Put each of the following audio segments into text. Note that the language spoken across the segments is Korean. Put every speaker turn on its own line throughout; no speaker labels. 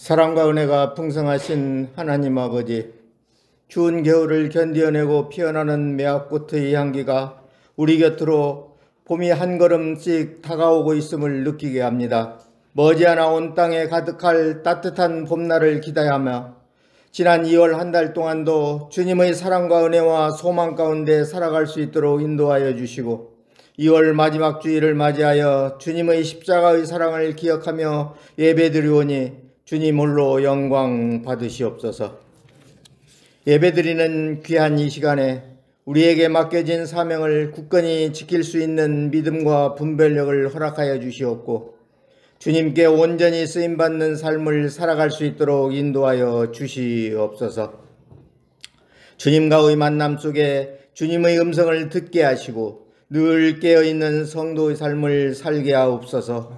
사랑과 은혜가 풍성하신 하나님 아버지, 추운 겨울을 견디어내고 피어나는 매화꽃의 향기가 우리 곁으로 봄이 한 걸음씩 다가오고 있음을 느끼게 합니다. 머지않아 온 땅에 가득할 따뜻한 봄날을 기대하며 지난 2월 한 달 동안도 주님의 사랑과 은혜와 소망 가운데 살아갈 수 있도록 인도하여 주시고, 2월 마지막 주일을 맞이하여 주님의 십자가의 사랑을 기억하며 예배드리오니 주님 홀로 영광 받으시옵소서. 예배드리는 귀한 이 시간에 우리에게 맡겨진 사명을 굳건히 지킬 수 있는 믿음과 분별력을 허락하여 주시옵고, 주님께 온전히 쓰임받는 삶을 살아갈 수 있도록 인도하여 주시옵소서. 주님과의 만남 속에 주님의 음성을 듣게 하시고 늘 깨어있는 성도의 삶을 살게 하옵소서.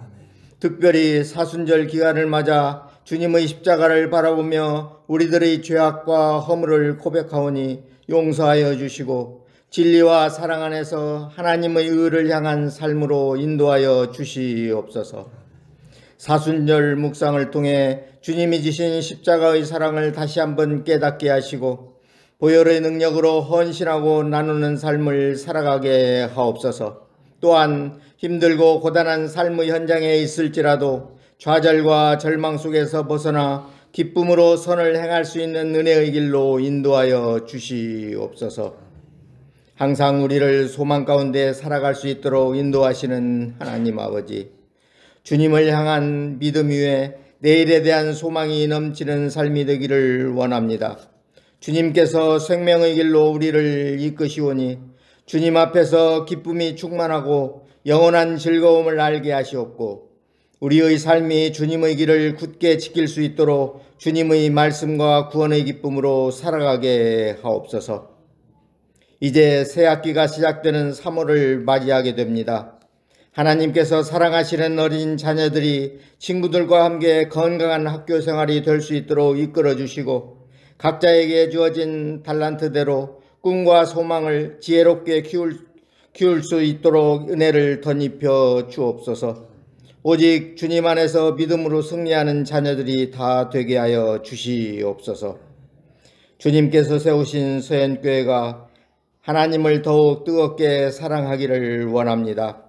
특별히 사순절 기간을 맞아 주님의 십자가를 바라보며 우리들의 죄악과 허물을 고백하오니 용서하여 주시고 진리와 사랑 안에서 하나님의 의를 향한 삶으로 인도하여 주시옵소서. 사순절 묵상을 통해 주님이 지신 십자가의 사랑을 다시 한번 깨닫게 하시고 보혈의 능력으로 헌신하고 나누는 삶을 살아가게 하옵소서. 또한 힘들고 고단한 삶의 현장에 있을지라도 좌절과 절망 속에서 벗어나 기쁨으로 선을 행할 수 있는 은혜의 길로 인도하여 주시옵소서. 항상 우리를 소망 가운데 살아갈 수 있도록 인도하시는 하나님 아버지, 주님을 향한 믿음 위에 내일에 대한 소망이 넘치는 삶이 되기를 원합니다. 주님께서 생명의 길로 우리를 이끄시오니 주님 앞에서 기쁨이 충만하고 영원한 즐거움을 알게 하시옵고, 우리의 삶이 주님의 길을 굳게 지킬 수 있도록 주님의 말씀과 구원의 기쁨으로 살아가게 하옵소서. 이제 새 학기가 시작되는 3월을 맞이하게 됩니다. 하나님께서 사랑하시는 어린 자녀들이 친구들과 함께 건강한 학교 생활이 될 수 있도록 이끌어 주시고, 각자에게 주어진 달란트대로 꿈과 소망을 지혜롭게 키울 수 있도록 은혜를 덧입혀 주옵소서. 오직 주님 안에서 믿음으로 승리하는 자녀들이 다 되게 하여 주시옵소서. 주님께서 세우신 서연교회가 하나님을 더욱 뜨겁게 사랑하기를 원합니다.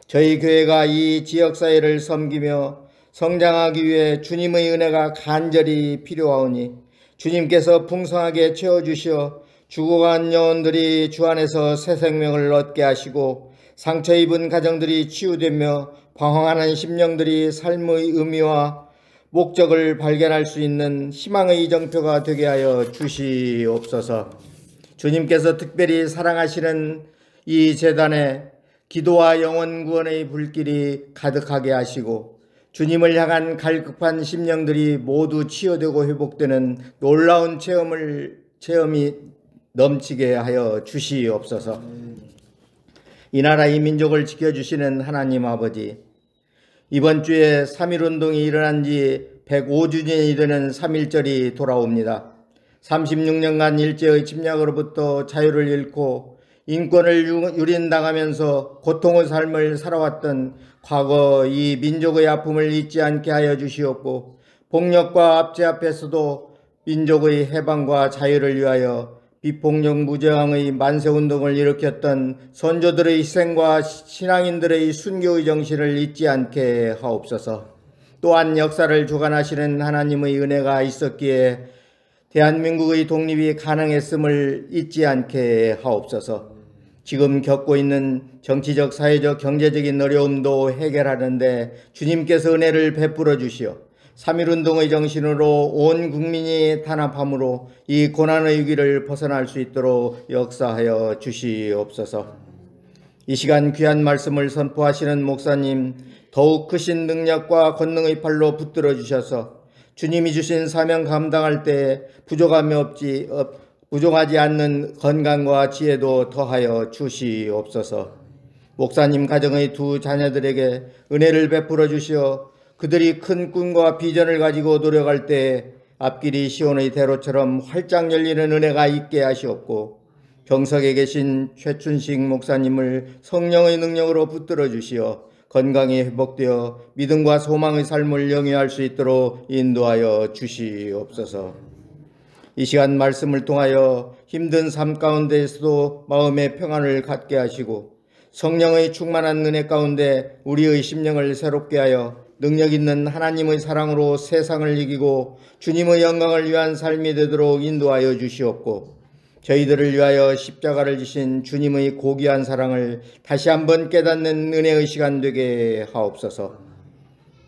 저희 교회가 이 지역사회를 섬기며 성장하기 위해 주님의 은혜가 간절히 필요하오니 주님께서 풍성하게 채워주시어 죽어간 영혼들이 주 안에서 새 생명을 얻게 하시고, 상처 입은 가정들이 치유되며 방황하는 심령들이 삶의 의미와 목적을 발견할 수 있는 희망의 이정표가 되게 하여 주시옵소서. 주님께서 특별히 사랑하시는 이 재단에 기도와 영혼 구원의 불길이 가득하게 하시고, 주님을 향한 갈급한 심령들이 모두 치유되고 회복되는 놀라운 체험이 넘치게 하여 주시옵소서. 이 나라 이 민족을 지켜주시는 하나님 아버지, 이번 주에 3.1운동이 일어난 지 105주년이 되는 3.1절이 돌아옵니다. 36년간 일제의 침략으로부터 자유를 잃고 인권을 유린당하면서 고통의 삶을 살아왔던 과거 이 민족의 아픔을 잊지 않게 하여 주시옵고, 폭력과 압제 앞에서도 민족의 해방과 자유를 위하여 비폭력 무저항의 만세운동을 일으켰던 선조들의 희생과 신앙인들의 순교의 정신을 잊지 않게 하옵소서. 또한 역사를 주관하시는 하나님의 은혜가 있었기에 대한민국의 독립이 가능했음을 잊지 않게 하옵소서. 지금 겪고 있는 정치적, 사회적, 경제적인 어려움도 해결하는데 주님께서 은혜를 베풀어 주시어 3.1운동의 정신으로 온 국민이 단합함으로 이 고난의 위기를 벗어날 수 있도록 역사하여 주시옵소서. 이 시간 귀한 말씀을 선포하시는 목사님, 더욱 크신 능력과 권능의 팔로 붙들어 주셔서 주님이 주신 사명 감당할 때 부족하지 않는 건강과 지혜도 더하여 주시옵소서. 목사님 가정의 두 자녀들에게 은혜를 베풀어 주시어 그들이 큰 꿈과 비전을 가지고 노력할 때 앞길이 시온의 대로처럼 활짝 열리는 은혜가 있게 하시옵고, 경석에 계신 최춘식 목사님을 성령의 능력으로 붙들어 주시어 건강이 회복되어 믿음과 소망의 삶을 영위할 수 있도록 인도하여 주시옵소서. 이 시간 말씀을 통하여 힘든 삶 가운데에서도 마음의 평안을 갖게 하시고 성령의 충만한 은혜 가운데 우리의 심령을 새롭게 하여 능력 있는 하나님의 사랑으로 세상을 이기고 주님의 영광을 위한 삶이 되도록 인도하여 주시옵고 저희들을 위하여 십자가를 지신 주님의 고귀한 사랑을 다시 한번 깨닫는 은혜의 시간 되게 하옵소서.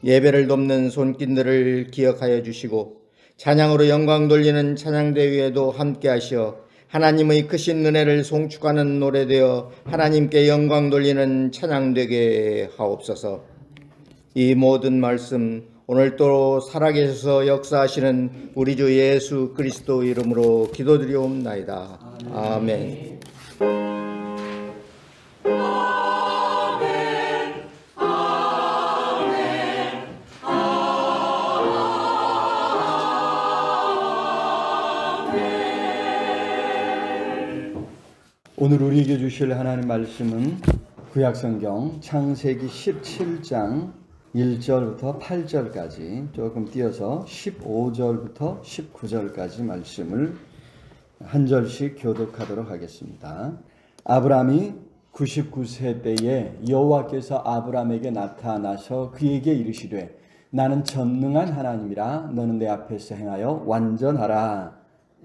예배를 돕는 손길들을 기억하여 주시고 찬양으로 영광 돌리는 찬양대회에도 함께 하시어 하나님의 크신 은혜를 송축하는 노래되어 하나님께 영광 돌리는 찬양되게 하옵소서. 이 모든 말씀 오늘 또 살아계셔서 역사하시는 우리 주 예수 그리스도 이름으로 기도드리옵나이다. 아멘.
오늘 우리에게 주실 하나님 말씀은 구약성경 창세기 17장 1절부터 8절까지 조금 띄어서 15절부터 19절까지 말씀을 한 절씩 교독하도록 하겠습니다. 아브라함이 99세 때에 여호와께서 아브라함에게 나타나서 그에게 이르시되 나는 전능한 하나님이라 너는 내 앞에서 행하여 완전하라.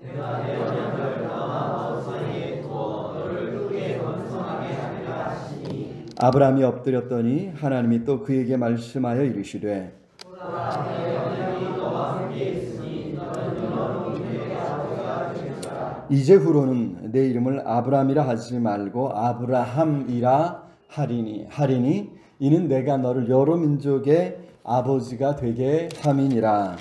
내가 내 언약을 너와 너 사이에 두어 너를 크게 번성하게 하리라 하시니 아브라함이 엎드렸더니 하나님이 또 그에게 말씀하여 이르시되 보라 내 언약이 너와 함께 있으니 너는 영원히 내 아버지가 되리라. 이제 후로는 내 이름을 아브라함이라 하지 말고 아브라함이라 하리니 이는 내가 너를 여러 민족의 아버지가 되게 함이니라.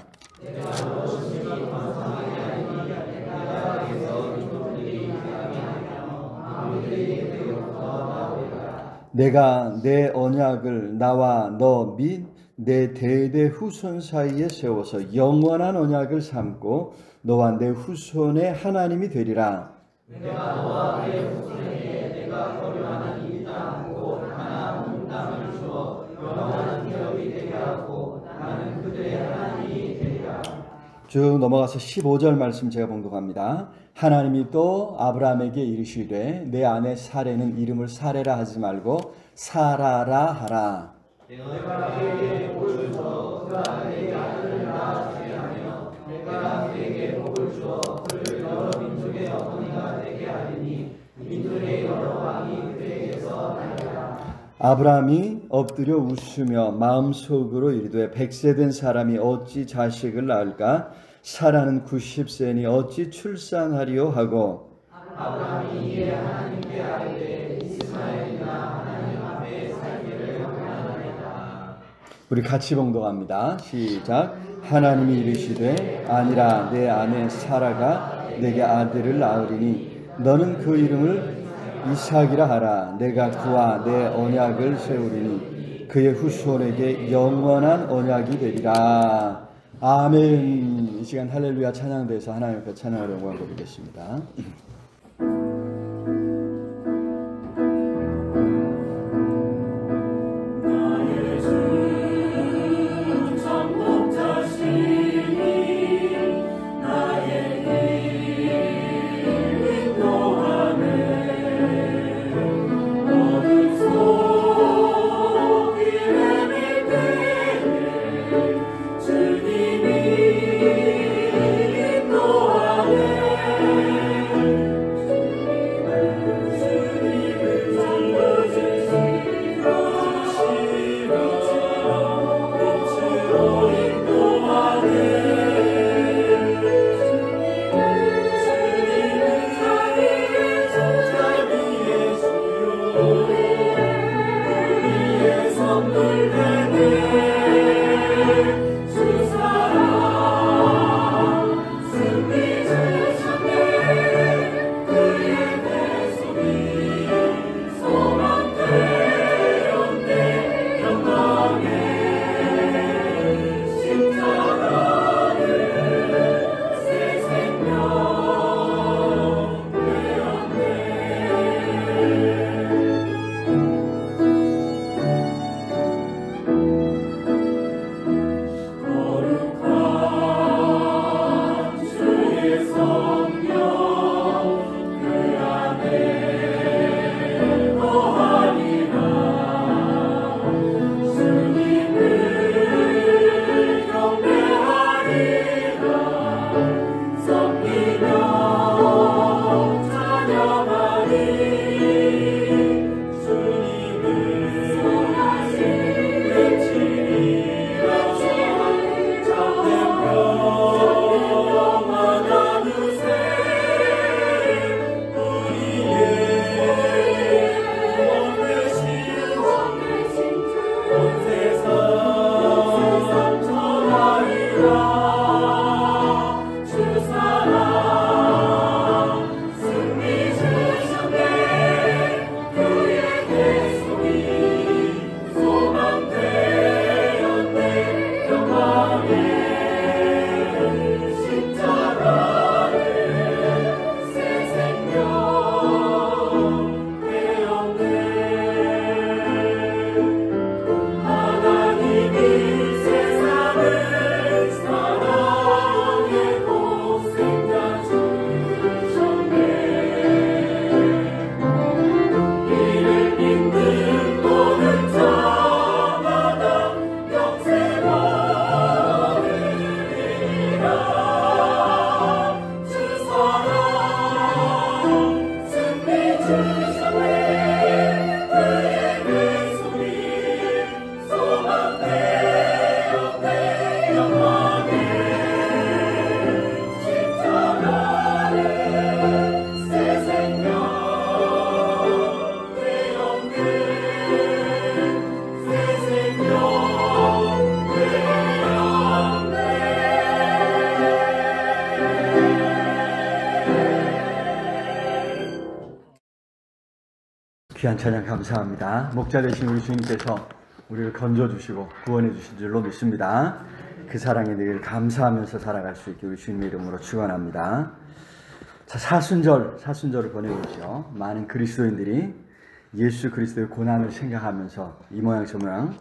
내가 내 언약을 나와 너 및 내 대대 후손 사이에 세워서 영원한 언약을 삼고 너와 내 후손의 하나님이 되리라. 내가 너와 내 후손에게 내가 거류하는 이 땅고 하나 온 땅을 주어 영원한 기업이 되게 하고 나는 그들의 하나님이 되리라. 쭉 넘어가서 15절 말씀 제가 봉독합니다. 하나님이 또 아브라함에게 이르시되 내 아내 사레는 이름을 사레라 하지 말고 사라라 하라. 내가 그에게 복을 주어 그 아내에게 아들을 낳게 하며 내가 그에게 복을 주어 그를 여러 민족의 어머니가 되게 하리니 민족의 여러 왕이 그에게서 나리라. 아브라함이 엎드려 웃으며 마음속으로 이르되 100세 된 사람이 어찌 자식을 낳을까? 사라는 90세니 어찌 출산하리요 하고 아브라함이 이에 하나님께 아뢰되 이스마엘이나 하나님 앞에 살기를 원하나이다. 우리 같이 봉독합니다. 시작. 하나님이 이르시되 아니라 내 아내 사라가 내게 아들을 낳으리니 너는 그 이름을 이삭이라 하라. 내가 그와 내 언약을 세우리니 그의 후손에게 영원한 언약이 되리라. 아멘. 이 시간 할렐루야 찬양대에서 하나님 앞에 찬양하려 영광 드리겠습니다. 귀한 찬양 감사합니다. 목자 되신 우리 주님께서 우리를 건져주시고 구원해 주신 줄로 믿습니다. 그 사랑에 늘 감사하면서 살아갈 수 있게 우리 주님의 이름으로 축원합니다. 자, 사순절을 보내보죠. 많은 그리스도인들이 예수 그리스도의 고난을 생각하면서 이 모양 저 모양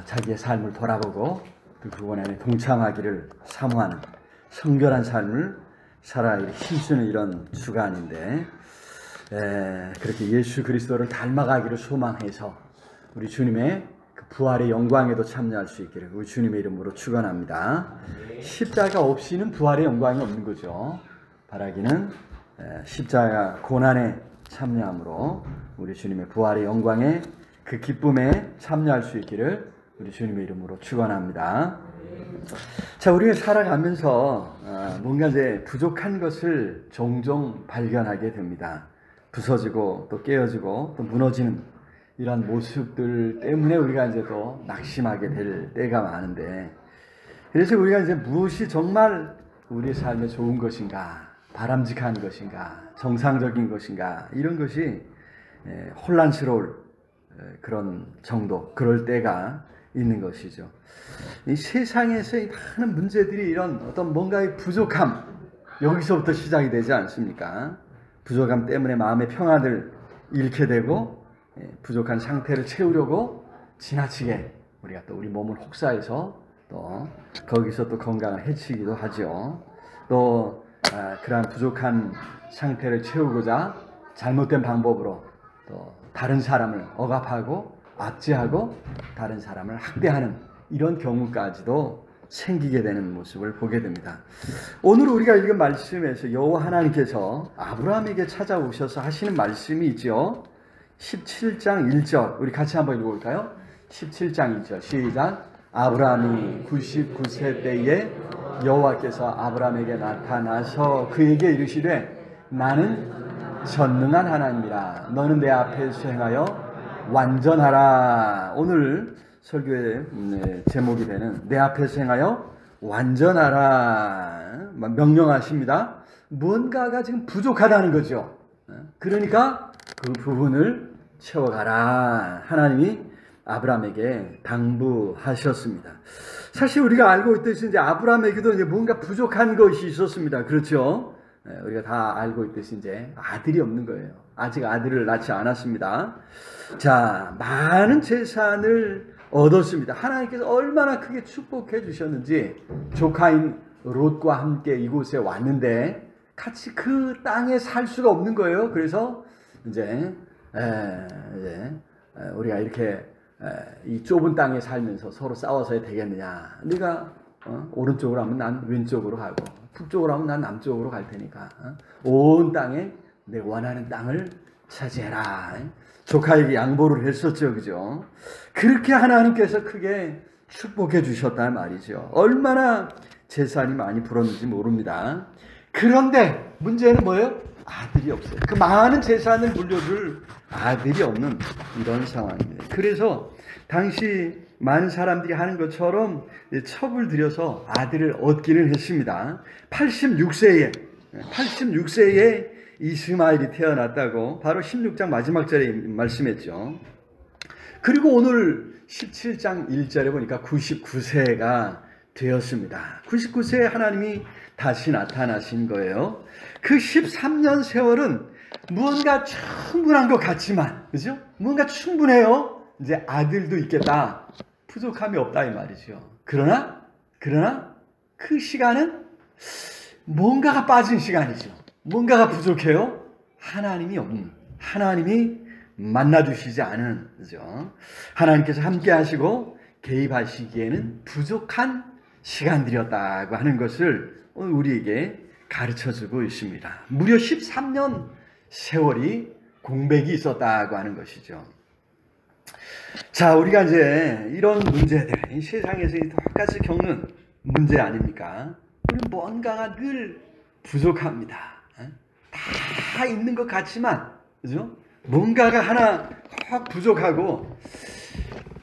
자기의 삶을 돌아보고 그 고난에 동참하기를 사모하는 성결한 삶을 살아야 힘쓰는 이런 주간인데, 그렇게 예수 그리스도를 닮아가기를 소망해서 우리 주님의 그 부활의 영광에도 참여할 수 있기를 우리 주님의 이름으로 축원합니다. 십자가 없이는 부활의 영광이 없는 거죠. 바라기는 십자가 고난에 참여함으로 우리 주님의 부활의 영광에 그 기쁨에 참여할 수 있기를 우리 주님의 이름으로 축원합니다. 자, 우리가 살아가면서 뭔가 이제 부족한 것을 종종 발견하게 됩니다. 부서지고 또 깨어지고 또 무너지는 이런 모습들 때문에 우리가 이제 또 낙심하게 될 때가 많은데, 그래서 우리가 이제 무엇이 정말 우리 삶에 좋은 것인가, 바람직한 것인가, 정상적인 것인가, 이런 것이 혼란스러울 그런 정도, 그럴 때가 있는 것이죠. 이 세상에서의 많은 문제들이 이런 어떤 뭔가의 부족함, 여기서부터 시작이 되지 않습니까? 부족함 때문에 마음의 평안을 잃게 되고, 부족한 상태를 채우려고 지나치게 우리가 또 우리 몸을 혹사해서 또 거기서 또 건강을 해치기도 하죠. 또 그러한 부족한 상태를 채우고자 잘못된 방법으로 또 다른 사람을 억압하고 압제하고 다른 사람을 학대하는 이런 경우까지도 생기게 되는 모습을 보게 됩니다. 오늘 우리가 읽은 말씀에서 여호와 하나님께서 아브라함에게 찾아오셔서 하시는 말씀이 있죠. 17장 1절 우리 같이 한번 읽어볼까요? 17장 1절 시작. 아브라함이 99세 때에 여호와께서 아브라함에게 나타나서 그에게 이르시되 나는 전능한 하나님이라 너는 내 앞에서 행하여 완전하라. 오늘 설교의 제목이 되는 내 앞에서 행하여 완전하라 명령하십니다. 무언가가 지금 부족하다는 거죠. 그러니까 그 부분을 채워가라 하나님이 아브라함에게 당부하셨습니다. 사실 우리가 알고 있듯이 이제 아브라함에게도 이제 뭔가 부족한 것이 있었습니다. 그렇죠? 우리가 다 알고 있듯이 이제 아들이 없는 거예요. 아직 아들을 낳지 않았습니다. 자, 많은 재산을 얻었습니다. 하나님께서 얼마나 크게 축복해 주셨는지 조카인 롯과 함께 이곳에 왔는데 같이 그 땅에 살 수가 없는 거예요. 그래서 이제 우리가 이렇게 이 좁은 땅에 살면서 서로 싸워서 되겠느냐. 네가 오른쪽으로 하면 난 왼쪽으로 가고 북쪽으로 하면 난 남쪽으로 갈 테니까 온 땅에 내 원하는 땅을 차지해라. 조카에게 양보를 했었죠. 그죠? 그렇게 하나님께서 크게 축복해 주셨단 말이죠. 얼마나 재산이 많이 불었는지 모릅니다. 그런데 문제는 뭐예요? 아들이 없어요. 그 많은 재산을 물려줄 아들이 없는 이런 상황입니다. 그래서 당시 많은 사람들이 하는 것처럼 첩을 들여서 아들을 얻기는 했습니다. 86세에 이스마엘이 태어났다고 바로 16장 마지막 절에 말씀했죠. 그리고 오늘 17장 1절에 보니까 99세가 되었습니다. 99세에 하나님이 다시 나타나신 거예요. 그 13년 세월은 무언가 충분한 것 같지만, 그죠? 무언가 충분해요. 이제 아들도 있겠다. 부족함이 없다 이 말이죠. 그러나 그 시간은 뭔가가 빠진 시간이죠. 뭔가가 부족해요. 하나님이 없는, 하나님이 만나주시지 않은, 그죠? 하나님께서 함께 하시고 개입하시기에는 부족한 시간들이었다고 하는 것을 우리에게 가르쳐주고 있습니다. 무려 13년 세월이 공백이 있었다고 하는 것이죠. 자, 우리가 이제 이런 문제들, 이 세상에서 똑같이 겪는 문제 아닙니까? 우리는 뭔가가 늘 부족합니다. 다 있는 것 같지만, 그죠? 뭔가가 하나 확 부족하고,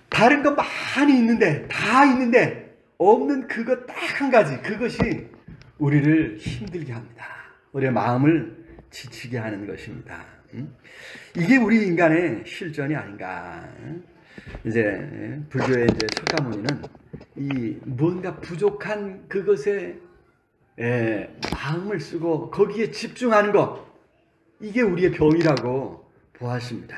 다른 건 많이 있는데, 다 있는데, 없는 그것 딱 한 가지, 그것이 우리를 힘들게 합니다. 우리의 마음을 지치게 하는 것입니다. 이게 우리 인간의 실존이 아닌가. 이제 불교의 이제 석가모니는 이 뭔가 부족한 그것에 마음을 쓰고 거기에 집중하는 것, 이게 우리의 병이라고 보았습니다.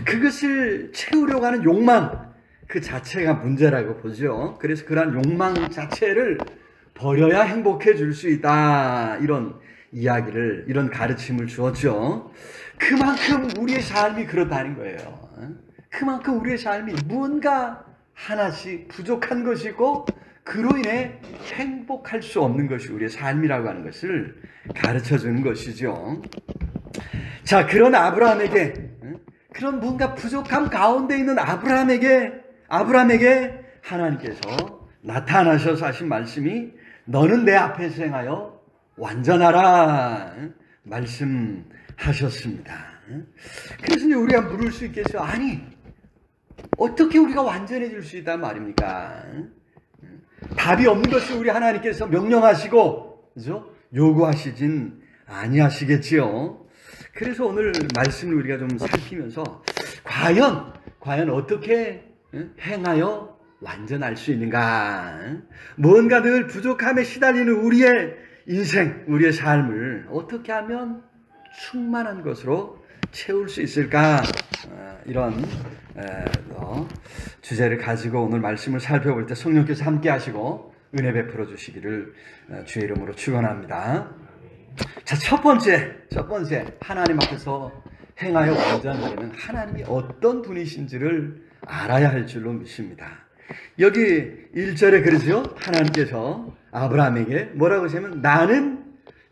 그것을 채우려고 하는 욕망, 그 자체가 문제라고 보죠. 그래서 그러한 욕망 자체를 버려야 행복해질 수 있다, 이런 이야기를, 이런 가르침을 주었죠. 그만큼 우리의 삶이 그렇다는 거예요. 그만큼 우리의 삶이 무언가 하나씩 부족한 것이고, 그로 인해 행복할 수 없는 것이 우리의 삶이라고 하는 것을 가르쳐 주는 것이죠. 자, 그런 아브라함에게, 그런 뭔가 부족함 가운데 있는 아브라함에게 하나님께서 나타나셔서 하신 말씀이 너는 내 앞에서 행하여 완전하라 말씀하셨습니다. 그래서 이제 우리가 물을 수 있겠죠. 아니, 어떻게 우리가 완전해질 수 있단 말입니까? 답이 없는 것을 우리 하나님께서 명령하시고, 그죠? 요구하시진 아니하시겠지요. 그래서 오늘 말씀을 우리가 좀 살피면서 과연 어떻게 행하여 완전할 수 있는가? 무언가 늘 부족함에 시달리는 우리의 인생, 우리의 삶을 어떻게 하면 충만한 것으로 채울 수 있을까? 이런 주제를 가지고 오늘 말씀을 살펴볼 때 성령께서 함께 하시고 은혜 베풀어 주시기를 주의 이름으로 축원합니다. 자, 첫 번째 하나님 앞에서 행하여 완전하려면 하나님이 어떤 분이신지를 알아야 할 줄로 믿습니다. 여기 1절에 그러죠. 하나님께서 아브라함에게 뭐라고 하시냐면 나는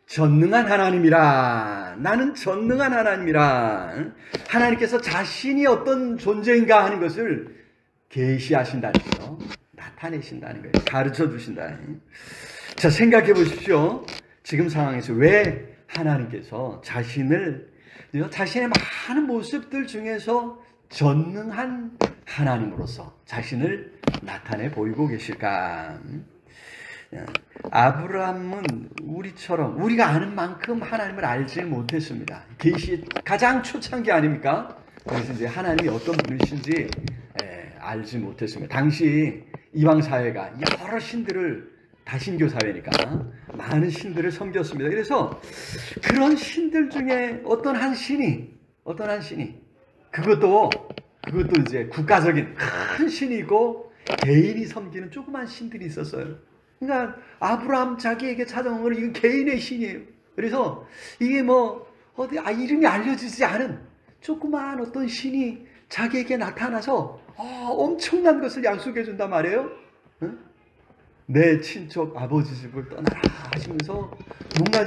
전능한 하나님이라. 나는 전능한 하나님이라. 하나님께서 자신이 어떤 존재인가 하는 것을 계시하신다는 거예요. 나타내신다는 거예요. 가르쳐 주신다. 자, 생각해 보십시오. 지금 상황에서 왜 하나님께서 자신의 많은 모습들 중에서 전능한 하나님으로서 자신을 나타내 보이고 계실까? 아브라함은 우리가 아는 만큼 하나님을 알지 못했습니다. 계시의 가장 초창기 아닙니까? 그래서 이제 하나님이 어떤 분이신지 알지 못했습니다. 당시 이방 사회가 여러 신들을, 다신교 사회니까 많은 신들을 섬겼습니다. 그래서 그런 신들 중에 어떤 한 신이 그것도 이제 국가적인 큰 신이고 개인이 섬기는 조그만 신들이 있었어요. 그러니까 아브라함 자기에게 찾아온 건 이건 개인의 신이에요. 그래서 이게 이름이 알려지지 않은 조그만 어떤 신이 자기에게 나타나서 엄청난 것을 약속해 준단 말이에요. 응? 내 친척 아버지 집을 떠나라 하시면서 뭔가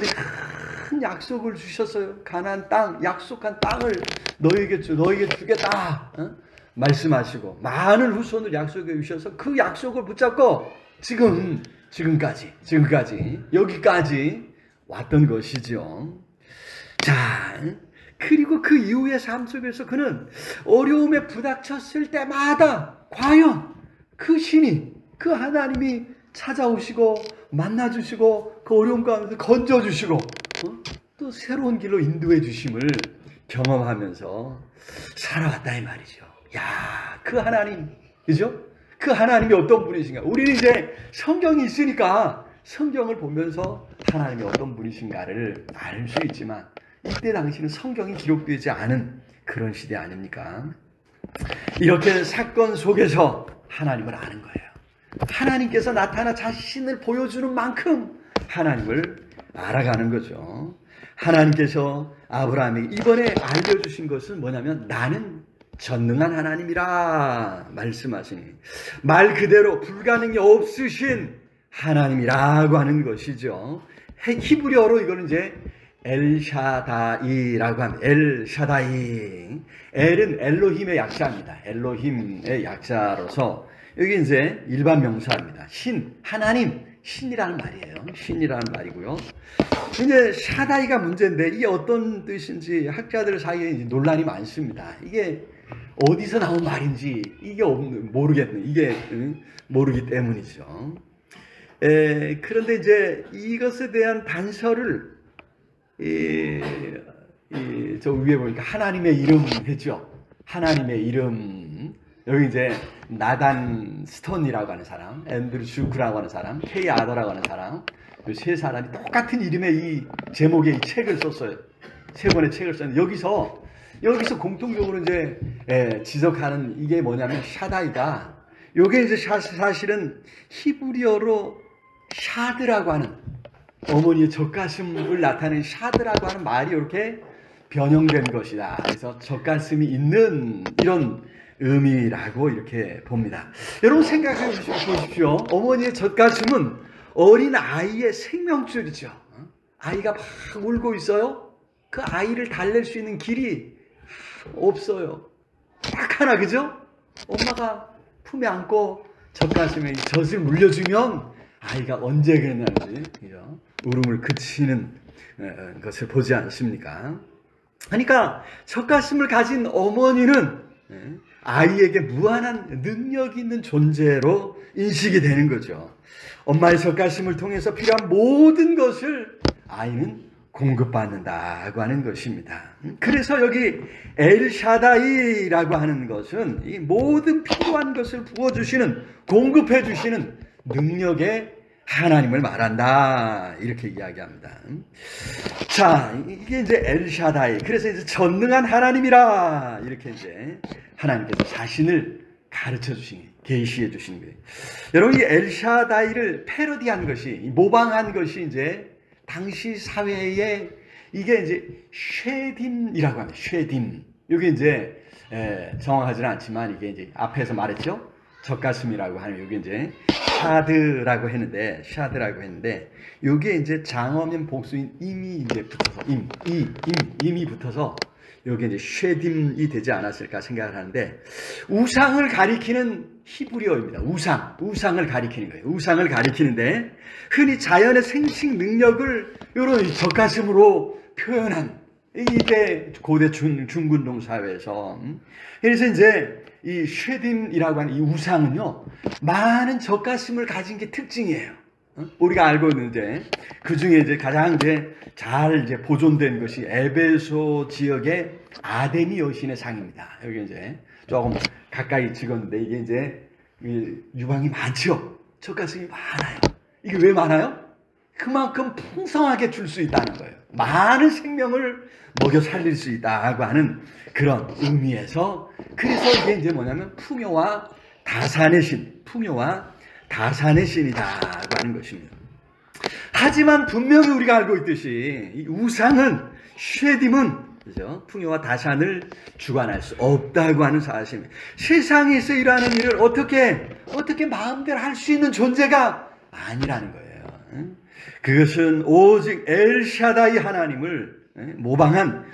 큰 약속을 주셨어요. 가나안 땅, 약속한 땅을 너에게 주겠다. 말씀하시고 많은 후손을 약속해 주셔서 그 약속을 붙잡고 지금까지 여기까지 왔던 것이죠. 자, 그리고 그 이후의 삶 속에서 그는 어려움에 부닥쳤을 때마다 과연 그 신이, 그 하나님이 찾아오시고 만나주시고 그 어려움 가운데 건져주시고 또 새로운 길로 인도해 주심을 경험하면서 살아왔다 이 말이죠. 야, 그 하나님, 그죠? 그 하나님이 어떤 분이신가? 우리는 이제 성경이 있으니까 성경을 보면서 하나님이 어떤 분이신가를 알 수 있지만 이때 당시는 성경이 기록되지 않은 그런 시대 아닙니까? 이렇게 사건 속에서 하나님을 아는 거예요. 하나님께서 나타나 자신을 보여주는 만큼 하나님을 알아가는 거죠. 하나님께서 아브라함에게 이번에 알려주신 것은 뭐냐면 나는 전능한 하나님이라 말씀하시니 말 그대로 불가능이 없으신 하나님이라고 하는 것이죠. 히브리어로 이거는 이제 엘샤다이라고 합니다. 엘샤다이. 엘은 엘로힘의 약자입니다. 엘로힘의 약자로서 여기 이제 일반 명사입니다. 신, 하나님, 신이라는 말이에요. 신이라는 말이고요. 이제 샤다이가 문제인데 이게 어떤 뜻인지 학자들 사이에 이제 논란이 많습니다. 이게 어디서 나온 말인지 이게 모르기 때문이죠. 그런데 이제 이것에 대한 단서를 저 위에 보니까 하나님의 이름 했죠. 하나님의 이름. 여기 이제 나단 스톤이라고 하는 사람, 앤드류 주크라고 하는 사람, 케이 아더라고 하는 사람, 이 세 사람이 똑같은 이름의 이 제목의 이 책을 썼어요. 세 권의 책을 썼는데 여기서 공통적으로 이제 지적하는 이게 뭐냐면 샤다이가 요게 이제 사실은 히브리어로 샤드라고 하는 어머니의 젖가슴을 나타내는 샤드라고 하는 말이 이렇게 변형된 것이다. 그래서 젖가슴이 있는 이런 의미라고 이렇게 봅니다. 여러분 생각해 보십시오. 어머니의 젖가슴은 어린 아이의 생명줄이죠. 아이가 막 울고 있어요. 그 아이를 달랠 수 있는 길이 없어요. 딱 하나, 그죠? 엄마가 품에 안고 젖가슴에 젖을 물려주면 아이가 언제 그랬는지 울음을 그치는 것을 보지 않습니까? 그러니까 젖가슴을 가진 어머니는 아이에게 무한한 능력이 있는 존재로 인식이 되는 거죠. 엄마의 젖가슴을 통해서 필요한 모든 것을 아이는 공급받는다고 하는 것입니다. 그래서 여기 엘샤다이라고 하는 것은 이 모든 필요한 것을 부어주시는, 공급해주시는 능력의 하나님을 말한다. 이렇게 이야기합니다. 자, 이게 이제 엘샤다이. 그래서 이제 전능한 하나님이라. 이렇게 이제 하나님께서 자신을 가르쳐 주신, 계시해 주신 거예요. 여러분, 이 엘샤다이를 패러디한 것이, 모방한 것이 이제 당시 사회에 이게 이제 쉐딤이라고 합니다. 쉐딤. 이게 이제 정확하지는 않지만 이게 이제 앞에서 말했죠. 젖가슴이라고 하는 여기 이제 샤드라고 했는데 이게 이제 장어면 복수인 임이 이제 붙어서 임이 붙어서 여기 이제 쉐딤이 되지 않았을까 생각을 하는데 우상을 가리키는 히브리어입니다. 우상을 가리키는 거예요. 우상을 가리키는데 흔히 자연의 생식 능력을 이런 젖가슴으로 표현한 이때 고대 중근동 사회에서 그래서 이제 이 쉐딤이라고 하는 이 우상은요 많은 젖가슴을 가진 게 특징이에요. 우리가 알고 있는데 그 중에 이제 가장 이제 잘 이제 보존된 것이 에베소 지역의 아데미 여신의 상입니다. 여기 이제 조금 가까이 찍었는데 이게 이제 유방이 많죠. 젖가슴이 많아요. 이게 왜 많아요? 그만큼 풍성하게 줄 수 있다는 거예요. 많은 생명을 먹여 살릴 수 있다고 하는 그런 의미에서 그래서 이게 이제 뭐냐면 풍요와 다산의 신이다고 하는 것입니다. 하지만 분명히 우리가 알고 있듯이 이 우상은 쉐딤은 그죠? 풍요와 다산을 주관할 수 없다고 하는 사실입니다. 세상에서 일하는 일을 어떻게 마음대로 할 수 있는 존재가 아니라는 거예요. 그것은 오직 엘샤다이 하나님을 모방한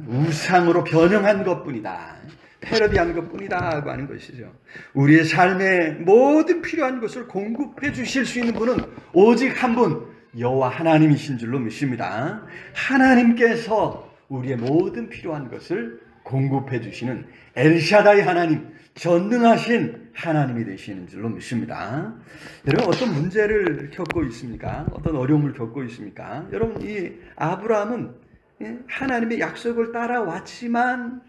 우상으로 변형한 것뿐이다. 패러디한 것뿐이다 하고 하는 것이죠. 우리의 삶에 모든 필요한 것을 공급해 주실 수 있는 분은 오직 한 분, 여호와 하나님이신 줄로 믿습니다. 하나님께서 우리의 모든 필요한 것을 공급해 주시는 엘샤다이 하나님, 전능하신 하나님이 되시는 줄로 믿습니다. 여러분, 어떤 문제를 겪고 있습니까? 어떤 어려움을 겪고 있습니까? 여러분, 이 아브라함은 하나님의 약속을 따라왔지만,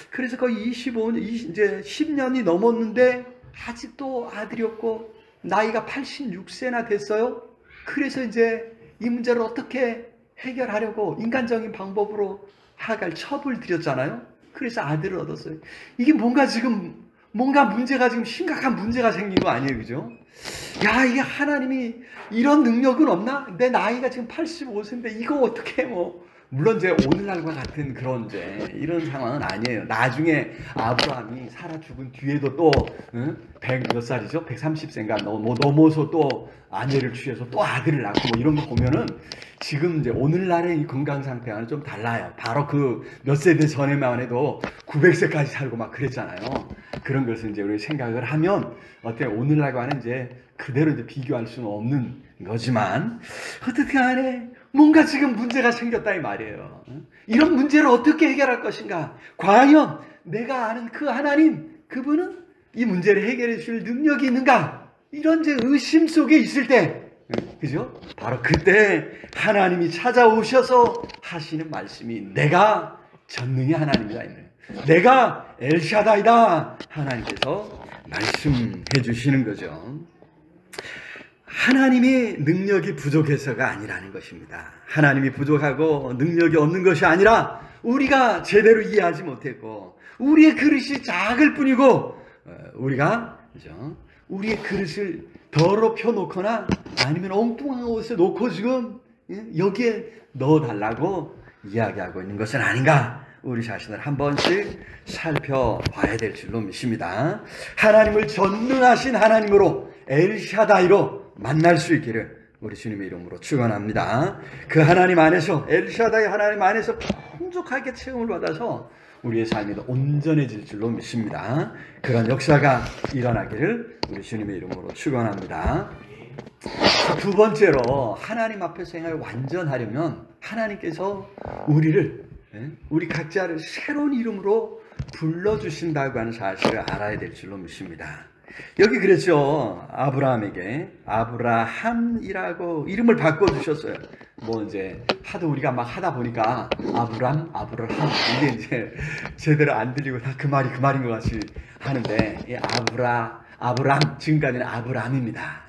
그래서 거의 25년, 이제 10년이 넘었는데 아직도 아들이 없고 나이가 86세나 됐어요. 그래서 이제 이 문제를 어떻게 해결하려고 인간적인 방법으로 하갈 첩을 들였잖아요. 그래서 아들을 얻었어요. 이게 뭔가 문제가 지금 심각한 문제가 생긴 거 아니에요, 그죠? 야, 이게 하나님이 이런 능력은 없나? 내 나이가 지금 85세인데 이거 어떻게 물론 이제 오늘날과 같은 그런 이제 이런 상황은 아니에요. 나중에 아브라함이 살아 죽은 뒤에도 또 100 몇 살이죠? 130세인가 넘어서 또 아내를 취해서 또 아들을 낳고 이런 거 보면은 지금 이제 오늘날의 이 건강 상태와는 좀 달라요. 바로 그 몇 세대 전에만 해도 900세까지 살고 막 그랬잖아요. 그런 것을 이제 우리 생각을 하면 오늘날과는 이제 그대로 이제 비교할 수는 없는 거지만 어떻게 간에 뭔가 지금 문제가 생겼다 이 말이에요. 이런 문제를 어떻게 해결할 것인가? 과연 내가 아는 그 하나님, 그분은 이 문제를 해결해 줄 능력이 있는가? 이런 이제 의심 속에 있을 때, 그죠? 바로 그때 하나님이 찾아오셔서 하시는 말씀이 내가 전능의 하나님이다. 내가 엘샤다이다. 하나님께서 말씀해 주시는 거죠. 하나님이 능력이 부족해서가 아니라는 것입니다. 하나님이 부족하고 능력이 없는 것이 아니라 우리가 제대로 이해하지 못했고 우리의 그릇이 작을 뿐이고 우리가 그죠? 우리의 그릇을 더럽혀 놓거나 아니면 엉뚱한 옷에 놓고 지금 여기에 넣어달라고 이야기하고 있는 것은 아닌가? 우리 자신을 한 번씩 살펴봐야 될 줄로 믿습니다. 하나님을 전능하신 하나님으로 엘샤다이로 만날 수 있기를 우리 주님의 이름으로 축원합니다. 그 하나님 안에서 엘샤다이 하나님 안에서 풍족하게 체험을 받아서 우리의 삶이 더 온전해질 줄로 믿습니다. 그런 역사가 일어나기를 우리 주님의 이름으로 축원합니다. 두 번째로 하나님 앞에서 생활을 완전하려면 하나님께서 우리 각자를 새로운 이름으로 불러주신다고 하는 사실을 알아야 될 줄로 믿습니다. 여기 그랬죠. 아브라함에게 아브라함이라고 이름을 바꿔주셨어요. 이제 하도 우리가 막 하다 보니까 아브라함 이게 이제 제대로 안 들리고 다 그 말인 것 같이 하는데 아브라함 지금까지는 아브라함입니다.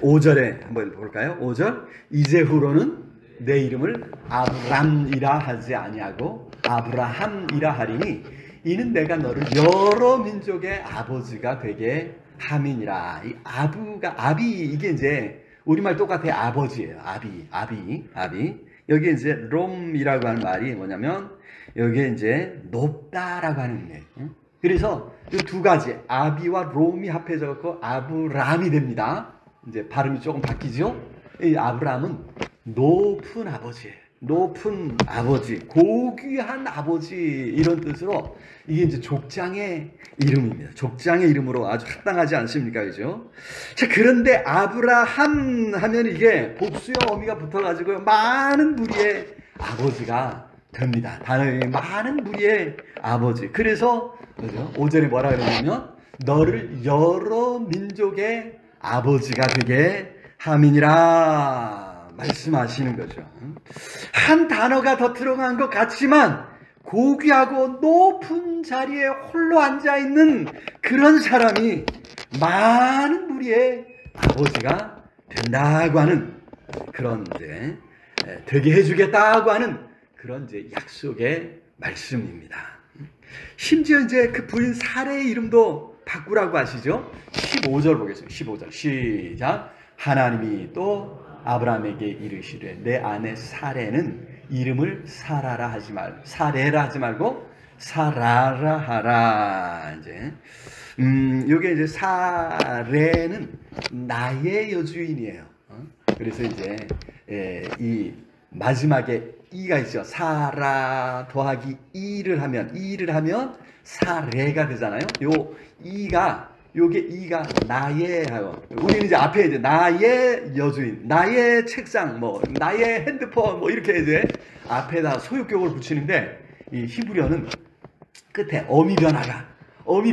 5절에 한번 볼까요? 5절 이제후로는 내 이름을 아브람이라 하지 아니하고 아브라함이라 하리니 이는 내가 너를 여러 민족의 아버지가 되게 함이니라. 이 아비 이게 이제 우리말 똑같아요. 아버지예요. 아비. 여기 이제 롬이라고 하는 말이 뭐냐면 여기에 이제 높다라고 하는 의미예요. 그래서 이 두 가지 아비와 롬이 합해져 갖고 아브람이 됩니다. 이제 발음이 조금 바뀌죠. 이 아브람은 높은 아버지, 고귀한 아버지 이런 뜻으로 이게 이제 족장의 이름입니다. 족장의 이름으로 아주 합당하지 않습니까? 그죠? 자, 그런데 아브라함 하면 이게 복수의 어미가 붙어가지고 많은 무리의 아버지가 됩니다. 단어에 많은 무리의 아버지. 그래서, 그죠? 5절에 뭐라 그러냐면, 너를 여러 민족의 아버지가 되게 함이니라. 말씀하시는 거죠. 한 단어가 더 들어간 것 같지만 고귀하고 높은 자리에 홀로 앉아있는 그런 사람이 많은 무리의 아버지가 된다고 하는 그런 이제 되게 해주겠다고 하는 그런 이제 약속의 말씀입니다. 심지어 이제 그 부인 사레의 이름도 바꾸라고 하시죠. 15절 보겠습니다. 15절 시작. 하나님이 또 아브라함에게 이르시되 내 아내 사레는 이름을 사레라 하지 말고 사라라 하라. 이제 요게 이제 사레는 나의 여주인이에요. 그래서 이제 이 마지막에 이가 있죠. 사라 더하기 이를 하면 사레가 되잖아요. 요게 이가 나의 하고, 우리는 이제 앞에 이제 나의 여주인, 나의 책상, 뭐 나의 핸드폰, 뭐 이렇게 이제 앞에다 소유격을 붙이는데, 이 히브리어는 끝에 어미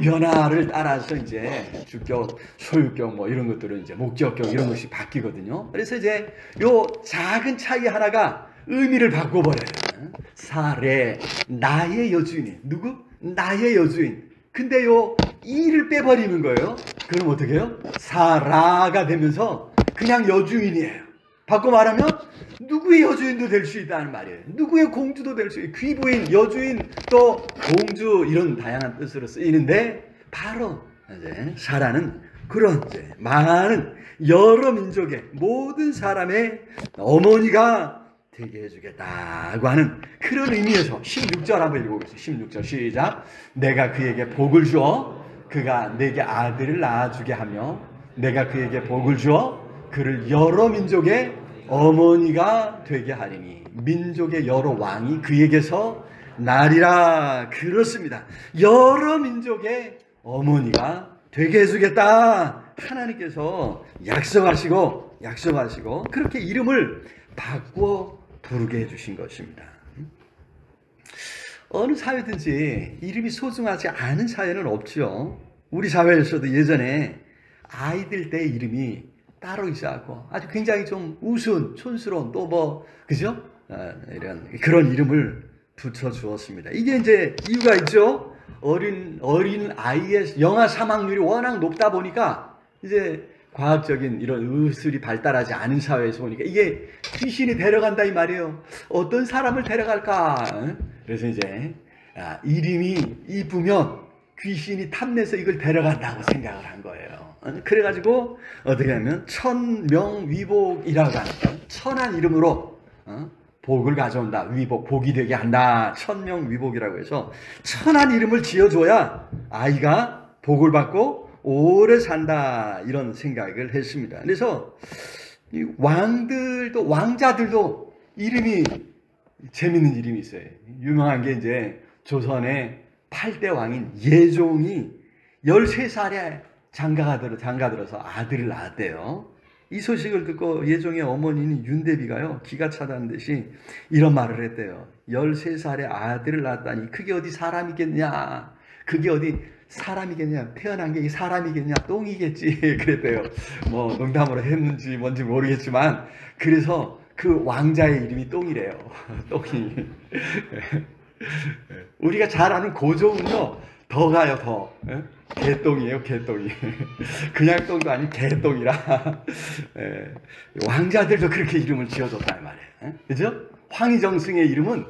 변화를 따라서 이제 주격, 소유격 뭐 이런 것들은 이제 목적격 이런 것이 바뀌거든요. 그래서 이제 요 작은 차이 하나가 의미를 바꿔버려요. 사레, 나의 여주인이 누구? 나의 여주인. 근데 요 이를 빼버리는 거예요. 그럼 어떻게 해요? 사라가 되면서 그냥 여주인이에요. 바꿔 말하면 누구의 여주인도 될 수 있다는 말이에요. 누구의 공주도 될 수 있어요. 귀부인, 여주인, 또 공주 이런 다양한 뜻으로 쓰이는데, 바로 이제 사라는 그런 이제 많은 여러 민족의 모든 사람의 어머니가 되게 해주겠다고 하는 그런 의미에서 16절 한번 읽어보겠습니다. 16절 시작. 내가 그에게 복을 주어 그가 내게 아들을 낳아주게 하며 내가 그에게 복을 주어 그를 여러 민족의 어머니가 되게 하리니 민족의 여러 왕이 그에게서 나리라. 그렇습니다. 여러 민족의 어머니가 되게 해주겠다. 하나님께서 약속하시고 그렇게 이름을 바꾸어 부르게 해주신 것입니다. 어느 사회든지 이름이 소중하지 않은 사회는 없죠. 우리 사회에서도 예전에 아이들 때 이름이 따로 있어갖고 아주 굉장히 좀 우스운, 촌스러운 또 뭐 그죠? 이런 그런 이름을 붙여 주었습니다. 이게 이제 이유가 있죠. 어린 아이의 영아 사망률이 워낙 높다 보니까 이제 과학적인 이런 의술이 발달하지 않은 사회에서 보니까 이게 귀신이 데려간다 이 말이에요. 어떤 사람을 데려갈까? 그래서 이제 이름이 이쁘면 귀신이 탐내서 이걸 데려간다고 생각을 한 거예요. 그래가지고 어떻게 하면 천명위복이라고 하는 천한 이름으로 복을 가져온다. 위복, 복이 되게 한다. 천명위복이라고 해서 천한 이름을 지어줘야 아이가 복을 받고 오래 산다. 이런 생각을 했습니다. 그래서 왕자들도 이름이 재밌는 이름이 있어요. 유명한 게 이제 조선의 8대 왕인 예종이 13살에 장가 들어서 아들을 낳았대요. 이 소식을 듣고 예종의 어머니인 윤대비가요, 기가 차다는 듯이 이런 말을 했대요. 13살에 아들을 낳았다니 그게 어디 사람이겠냐? 그게 어디 사람이겠냐? 태어난 게 사람이겠냐? 똥이겠지. 그랬대요. 뭐 농담으로 했는지 뭔지 모르겠지만 그래서 그 왕자의 이름이 똥이래요. 똥이. 우리가 잘 아는 고종은요 더 가요. 더 개똥이에요. 개똥이. 그냥 똥도 아닌 개똥이라. 왕자들도 그렇게 이름을 지어줬단 말이에요. 그죠? 황희정승의 이름은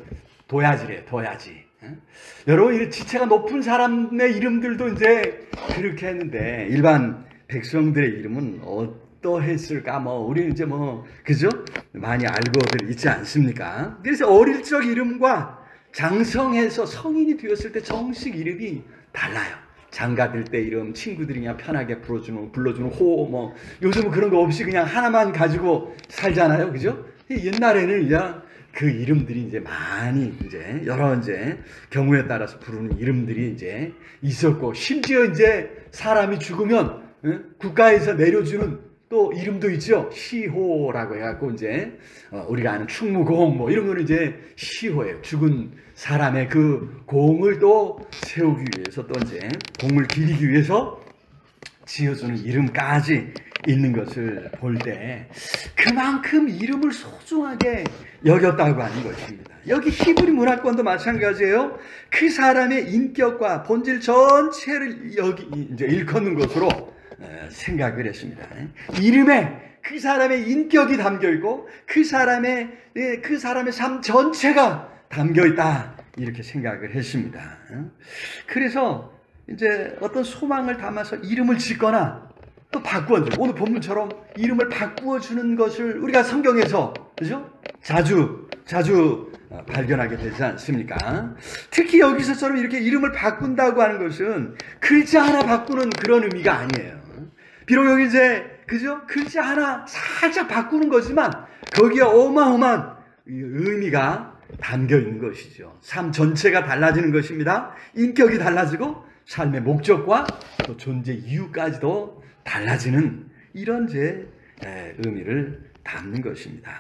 도야지래요. 도야지. 여러분, 이 지체가 높은 사람의 이름들도 이제 그렇게 했는데 일반 백성들의 이름은 어떠했을까? 뭐 우리는 이제 뭐 그죠? 많이 알고들 있지 않습니까? 그래서 어릴 적 이름과 장성해서 성인이 되었을 때 정식 이름이 달라요. 장가들 때 이름, 친구들이 그냥 편하게 불러주는 호, 뭐 요즘은 그런 거 없이 그냥 하나만 가지고 살잖아요, 그죠? 옛날에는 그냥 그 이름들이 이제 많이 이제 여러 이제 경우에 따라서 부르는 이름들이 이제 있었고, 심지어 이제 사람이 죽으면 국가에서 내려주는 또 이름도 있죠. 시호라고 해갖고 이제 우리가 아는 충무공 뭐 이런 거는 이제 시호예요. 죽은 사람의 그 공을 또 세우기 위해서 또 이제 공을 기리기 위해서 지어주는 이름까지 있는 것을 볼 때 그만큼 이름을 소중하게 여겼다고 하는 것입니다. 여기 히브리 문화권도 마찬가지예요. 그 사람의 인격과 본질 전체를 여기 이제 일컫는 것으로 생각을 했습니다. 이름에 그 사람의 인격이 담겨 있고 그 사람의 삶 전체가 담겨 있다, 이렇게 생각을 했습니다. 그래서 이제 어떤 소망을 담아서 이름을 짓거나 또 바꾸어주는, 오늘 본문처럼 이름을 바꾸어주는 것을 우리가 성경에서 그죠? 자주 발견하게 되지 않습니까? 특히 여기서처럼 이렇게 이름을 바꾼다고 하는 것은 글자 하나 바꾸는 그런 의미가 아니에요. 비록 여기 이제 그죠? 글자 하나 살짝 바꾸는 거지만 거기에 어마어마한 의미가 담겨 있는 것이죠. 삶 전체가 달라지는 것입니다. 인격이 달라지고 삶의 목적과 또 존재 이유까지도 달라지는 이런 의미를 담는 것입니다.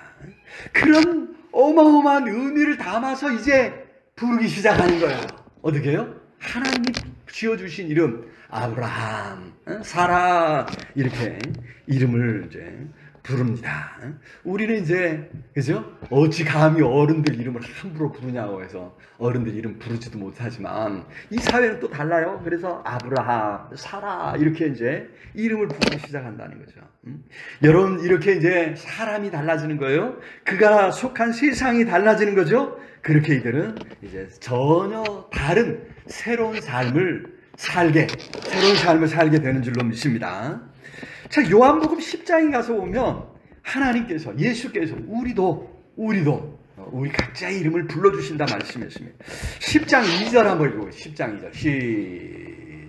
그런 어마어마한 의미를 담아서 이제 부르기 시작하는 거예요. 어떻게 해요? 하나님이 지어주신 이름, 아브라함, 사라, 이렇게 이름을 이제 부릅니다. 우리는 이제, 그죠? 어찌 감히 어른들 이름을 함부로 부르냐고 해서 어른들 이름 부르지도 못하지만 이 사회는 또 달라요. 그래서 아브라함, 사라, 이렇게 이제 이름을 부르기 시작한다는 거죠. 여러분, 이렇게 이제 사람이 달라지는 거예요. 그가 속한 세상이 달라지는 거죠. 그렇게 이들은 이제 전혀 다른 새로운 삶을 살게 되는 줄로 믿습니다. 자, 요한복음 10장에 가서 보면 하나님께서, 예수께서 우리 각자의 이름을 불러주신다 말씀했습니다. 10장 2절 한번 읽어보세요. 10장 2절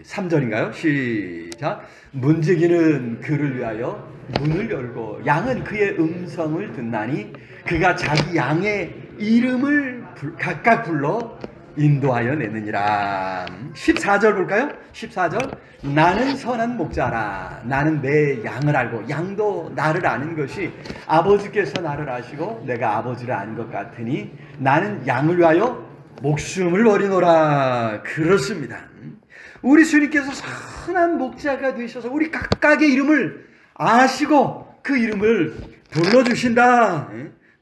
3절인가요? 시작. 문지기는 그를 위하여 문을 열고 양은 그의 음성을 듣나니 그가 자기 양의 이름을 각각 불러 인도하여 내느니라. 14절 볼까요? 14절. 나는 선한 목자라. 나는 내 양을 알고 양도 나를 아는 것이 아버지께서 나를 아시고 내가 아버지를 아는 것 같으니 나는 양을 위하여 목숨을 버리노라. 그렇습니다. 우리 주님께서 선한 목자가 되셔서 우리 각각의 이름을 아시고 그 이름을 불러주신다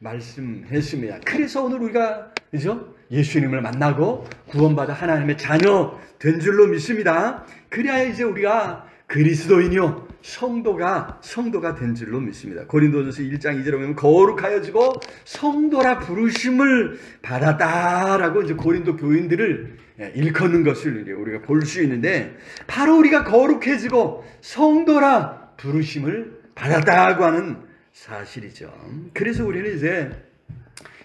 말씀했습니다. 그래서 오늘 우리가, 그죠? 예수님을 만나고 구원받아 하나님의 자녀 된 줄로 믿습니다. 그래야 이제 우리가 그리스도인이요 성도가 된 줄로 믿습니다. 고린도전서 1장 2절에 보면 거룩하여지고 성도라 부르심을 받았다라고 이제 고린도 교인들을 일컫는 것을 우리가 볼 수 있는데, 바로 우리가 거룩해지고 성도라 부르심을 받았다고 하는 사실이죠. 그래서 우리는 이제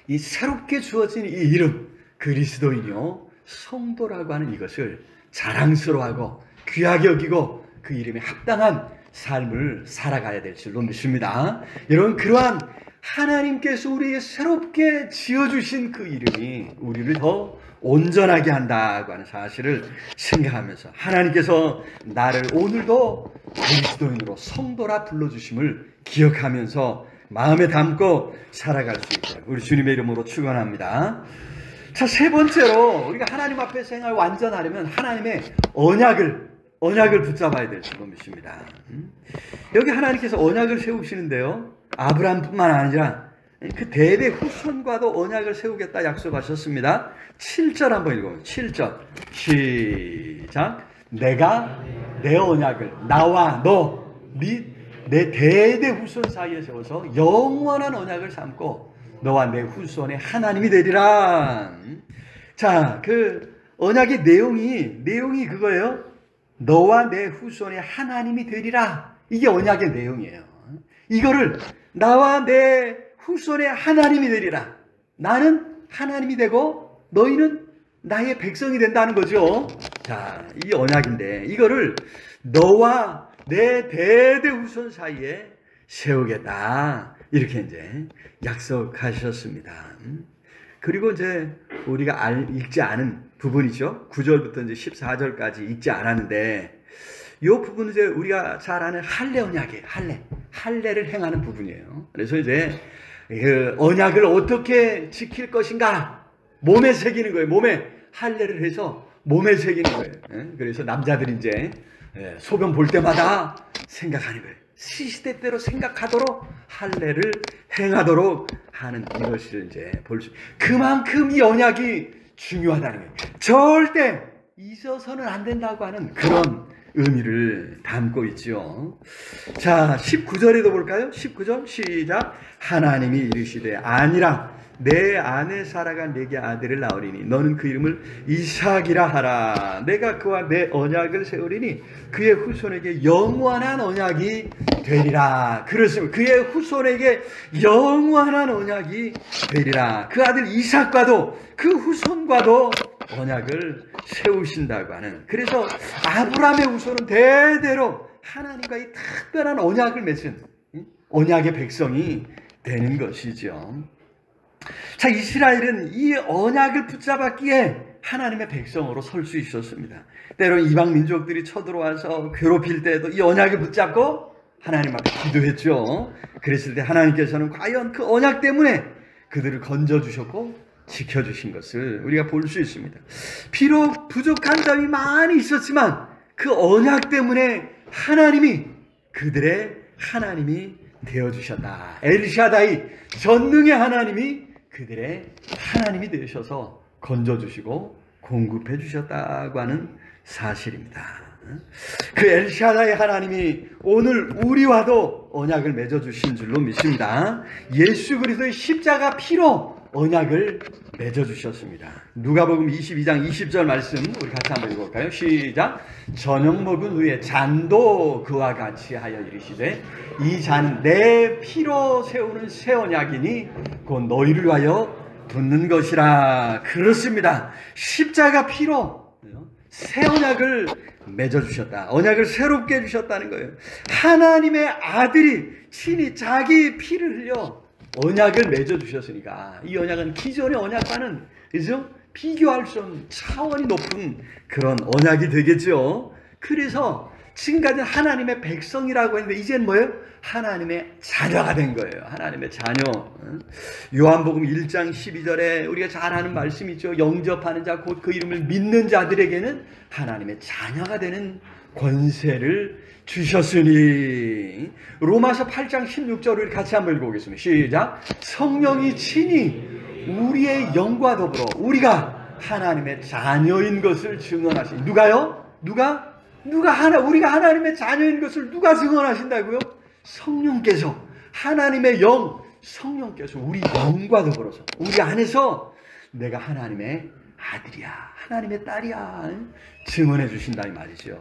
이 새롭게 주어진 이 이름, 그리스도인이요 성도라고 하는 이것을 자랑스러워하고 귀하게 여기고 그 이름에 합당한 삶을 살아가야 될 줄로 믿습니다. 여러분, 그러한 하나님께서 우리에게 새롭게 지어주신 그 이름이 우리를 더 온전하게 한다고 하는 사실을 생각하면서 하나님께서 나를 오늘도 그리스도인으로 성도라 불러주심을 기억하면서 마음에 담고 살아갈 수 있도록 우리 주님의 이름으로 축원합니다. 자, 세 번째로 우리가 하나님 앞에 생활 완전하려면 하나님의 언약을 붙잡아야 될 줄로 믿습니다. 여기 하나님께서 언약을 세우시는데요, 아브라함뿐만 아니라 그 대대 후손과도 언약을 세우겠다 약속하셨습니다. 7절 한번 읽어보세요. 7절 시작. 내가 내 언약을 나와 너 및 내 대대 후손 사이에 세워서 영원한 언약을 삼고 너와 내 후손의 하나님이 되리라. 자, 그 언약의 내용이 그거예요. 너와 내 후손의 하나님이 되리라. 이게 언약의 내용이에요. 이거를 나와 내 후손의 하나님이 되리라. 나는 하나님이 되고 너희는 나의 백성이 된다는 거죠. 자, 이 언약인데 이거를 너와 내 대대 후손 사이에 세우겠다. 이렇게 이제 약속하셨습니다. 그리고 이제 우리가 읽지 않은 부분이죠. 9절부터 이제 14절까지 읽지 않았는데 이 부분은 이제 우리가 잘 아는 할례 언약이에요. 할례를 행하는 부분이에요. 그래서 이제 그 언약을 어떻게 지킬 것인가 몸에 새기는 거예요. 몸에 할례를 해서 몸에 새기는 거예요. 그래서 남자들이 이제 소변 볼 때마다 생각하는 거예요. 시시때때로 생각하도록 할례를 행하도록 하는 이것을 이제 볼 수. 그만큼 이 언약이 중요하다는 거예요. 절대 잊어서는 안 된다고 하는 그런 의미를 담고 있죠. 자, 19절에도 볼까요? 19절 시작. 하나님이 이르시되 아니라 내 아내 사라가 내게 아들을 낳으리니 너는 그 이름을 이삭이라 하라. 내가 그와 내 언약을 세우리니 그의 후손에게 영원한 언약이 되리라. 그렇습니다. 그의 후손에게 영원한 언약이 되리라. 그 아들 이삭과도 그 후손과도 언약을 세우신다고 하는. 그래서 아브라함의 후손은 대대로 하나님과의 특별한 언약을 맺은 언약의 백성이 되는 것이죠. 자, 이스라엘은 이 언약을 붙잡았기에 하나님의 백성으로 설 수 있었습니다. 때로 이방 민족들이 쳐들어와서 괴롭힐 때에도 이 언약을 붙잡고 하나님 앞에 기도했죠. 그랬을 때 하나님께서는 과연 그 언약 때문에 그들을 건져주셨고 지켜주신 것을 우리가 볼 수 있습니다. 비록 부족한 점이 많이 있었지만 그 언약 때문에 하나님이 그들의 하나님이 되어주셨다. 엘샤다이, 전능의 하나님이 그들의 하나님이 되셔서 건져주시고 공급해 주셨다고 하는 사실입니다. 그 엘샤다이 하나님이 오늘 우리와도 언약을 맺어주신 줄로 믿습니다. 예수 그리스도의 십자가 피로 언약을 맺어주셨습니다. 누가복음 22장 20절 말씀 우리 같이 한번 읽어볼까요? 시작. 저녁 먹은 후에 잔도 그와 같이 하여 이르시되 이 잔 내 피로 세우는 새 언약이니 곧 너희를 위하여 붓는 것이라. 그렇습니다. 십자가 피로 새 언약을 맺어주셨다. 언약을 새롭게 해주셨다는 거예요. 하나님의 아들이 친히 자기 피를 흘려 언약을 맺어주셨으니까 이 언약은 기존의 언약과는 그죠? 비교할 수 없는 차원이 높은 그런 언약이 되겠죠. 그래서 지금까지 하나님의 백성이라고 했는데 이제는 뭐예요? 하나님의 자녀가 된 거예요. 하나님의 자녀. 요한복음 1장 12절에 우리가 잘 아는 말씀이 있죠. 영접하는 자 곧 그 이름을 믿는 자들에게는 하나님의 자녀가 되는 권세를 주셨으니. 로마서 8장 16절을 같이 한번 읽어보겠습니다. 시작. 성령이 친히 우리의 영과 더불어 우리가 하나님의 자녀인 것을 증언하시니. 누가요? 누가 우리가 하나님의 자녀인 것을 누가 증언하신다고요? 성령께서, 하나님의 영, 성령께서 우리 영과 더불어서 우리 안에서 내가 하나님의 아들이야, 하나님의 딸이야 증언해 주신다 이 말이죠.